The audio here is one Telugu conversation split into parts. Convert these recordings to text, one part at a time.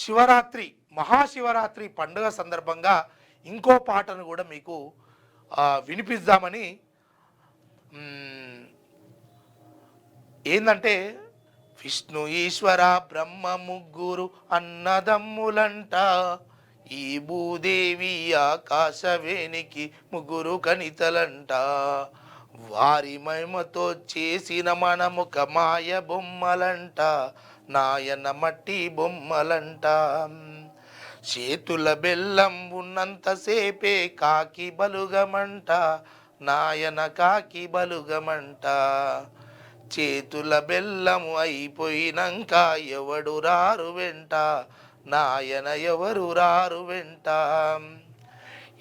శివరాత్రి మహాశివరాత్రి పండుగ సందర్భంగా ఇంకో పాటను కూడా మీకు వినిపిద్దామని ఏందంటే విష్ణు ఈశ్వర బ్రహ్మ ముగ్గురు అన్నదమ్ములంట, ఈ భూదేవి ఆకాశవేణికి ముగ్గురు కనితలంట, వారి మహిమతో చేసిన మనముక మాయ బొమ్మలంట, నాయన మట్టి బొమ్మలంట, చేతుల బెల్లం ఉన్నంతసేపే కాకి బలుగమంట, నాయన కాకి బలుగమంట, చేతుల బెల్లము అయిపోయినాక ఎవడు రారు వెంట, నాయన ఎవరు రారు వెంట,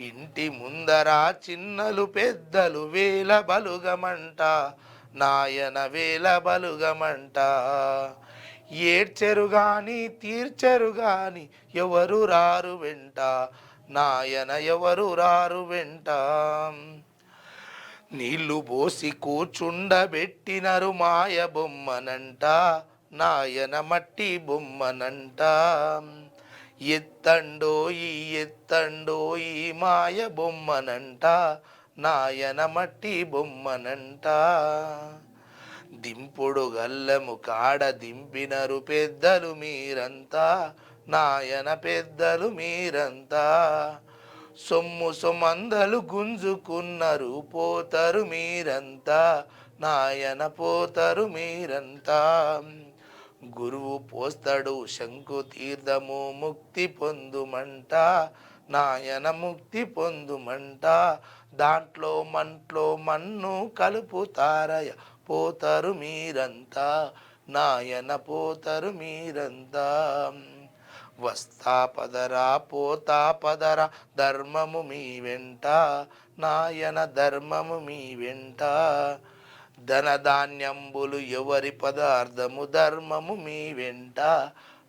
ఇంటి ముందర చిన్నలు పెద్దలు వేల బలుగమంట, నాయన వేల బలుగమంట, ఏడ్చెరు గాని తీర్చెరు గాని ఎవరు రారు వెంట, నాయన ఎవరు రారు వెంట, నీళ్లు పోసి కూర్చుండబెట్టినరు మాయ బొమ్మనంట, నాయన మట్టి బొమ్మనంట, ఎత్తండోయి ఎత్తండోయి మాయ బొమ్మనంట, నాయన మట్టి బొమ్మనంట, దింపుడు గల్లము కాడ దింపినరు పెద్దలు మీరంతా, నాయన పెద్దలు మీరంతా, సొమ్ము సొమందలు గుంజుకున్నారు పోతరు మీరంతా, నాయన పోతరు మీరంతా, గురువు పోస్తాడు శంకు తీర్థము ముక్తి పొందుమంట, నాయన ముక్తి పొందుమంట, దాంట్లో మంట్లో మన్ను కలుపుతారయ పోతరు మీరంతా, నాయన పోతరు మీరంతా, వస్తా పదరా పోతా పదరా ధర్మము మీ వెంట, నాయన ధర్మము మీ వెంట, ధనధాన్యంబులు ఎవరి పదార్థము ధర్మము మీ వెంట,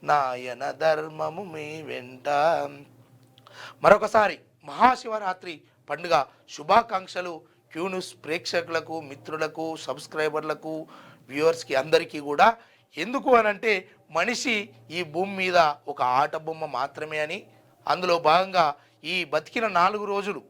నాయన ధర్మము మీ వెంట. మరొకసారి మహాశివరాత్రి పండుగ శుభాకాంక్షలు క్యూన్యూస్ ప్రేక్షకులకు, మిత్రులకు, సబ్స్క్రైబర్లకు, వ్యూవర్స్కి అందరికీ కూడా. ఎందుకు అనంటే మనిషి ఈ భూమి మీద ఒక ఆట బొమ్మ మాత్రమే అని, అందులో భాగంగా ఈ బతికిన 4 రోజులు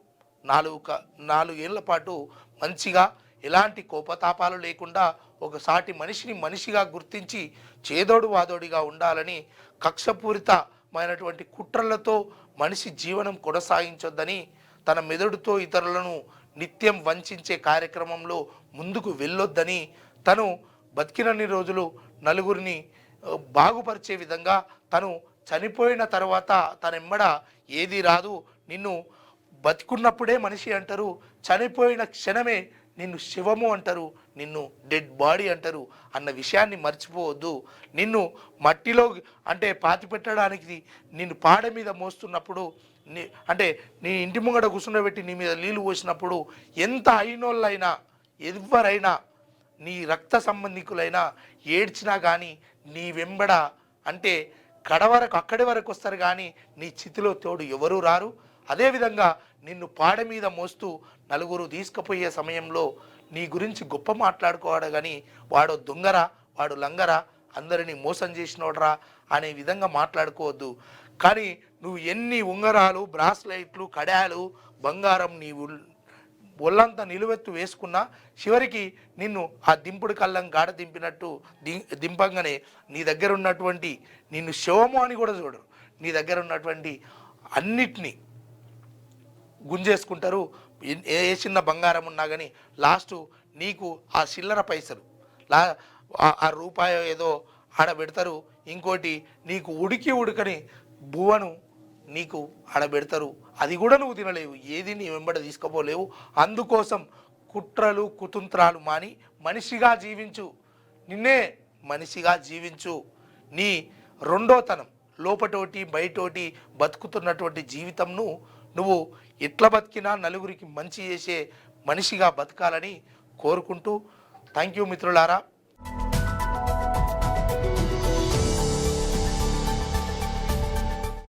4 ఏళ్ల పాటు మంచిగా ఎలాంటి కోపతాపాలు లేకుండా ఒక సాటి మనిషిని మనిషిగా గుర్తించి చేదోడు వాదోడిగా ఉండాలని, కక్షపూరితమైనటువంటి కుట్రలతో మనిషి జీవనం కొనసాగించొద్దని, తన మెదడుతో ఇతరులను నిత్యం వంచే కార్యక్రమంలో ముందుకు వెళ్ళొద్దని, తను బతికినన్ని రోజులు నలుగురిని బాగుపరిచే విధంగా, తను చనిపోయిన తర్వాత తనెమ్మడ ఏది రాదు, నిన్ను బతికున్నప్పుడే మనిషి అంటారు, చనిపోయిన క్షణమే నిన్ను శివము అంటారు, నిన్ను డెడ్ బాడీ అంటారు అన్న విషయాన్ని మర్చిపోవద్దు. నిన్ను మట్టిలో అంటే పాతి పెట్టడానికి నిన్ను పాడ మీద మోస్తున్నప్పుడు, అంటే నీ ఇంటి ముంగట కూర్చుండబెట్టి నీ మీద నీళ్ళు పోసినప్పుడు ఎంత అయినోళ్ళైనా ఎవరైనా నీ రక్త సంబంధికులైనా ఏడ్చినా కానీ నీ వెంబడ అంటే కడవరకు అక్కడి వరకు వస్తారు కానీ నీ చితిలో తోడు ఎవరూ రారు. అదేవిధంగా నిన్ను పాడ మీద మోస్తూ నలుగురు తీసుకుపోయే సమయంలో నీ గురించి గొప్ప మాట్లాడుకోవాడు కానీ వాడు దొంగరా, వాడు లంగరా, అందరినీ మోసం చేసినోడరా అనే విధంగా మాట్లాడుకోవద్దు. కానీ నువ్వు ఎన్ని ఉంగరాలు, బ్రాస్లైట్లు, కడాలు, బంగారం నీవు ఒళ్ళంతా నిలువెత్తు వేసుకున్నా చివరికి నిన్ను ఆ దింపుడు కళ్ళం గాడ దింపినట్టు దింపంగానే నీ దగ్గర ఉన్నటువంటి నిన్ను శవము అని కూడా చూడరు, నీ దగ్గర ఉన్నటువంటి అన్నిటినీ గుంజేసుకుంటారు. ఏ చిన్న బంగారం ఉన్నా కానీ లాస్ట్ నీకు ఆ చిల్లర పైసలు ఆ రూపాయి ఏదో ఆడబెడతారు, ఇంకోటి నీకు ఉడకని బువ్వను నీకు ఆడబెడతారు, అది కూడా నువ్వు తినలేవు, ఏది నీ వెంబడ తీసుకుపోలేవు. అందుకోసం కుట్రలు కుతంత్రాలు మాని మనిషిగా జీవించు, నిన్నే మనిషిగా జీవించు. నీ రెండోతనం లోపటోటి బయటోటి బతుకుతున్నటువంటి జీవితంను నువ్వు ఎట్లా బతికినా నలుగురికి మంచి చేసే మనిషిగా బతకాలని కోరుకుంటూ థ్యాంక్ యూ మిత్రులారా.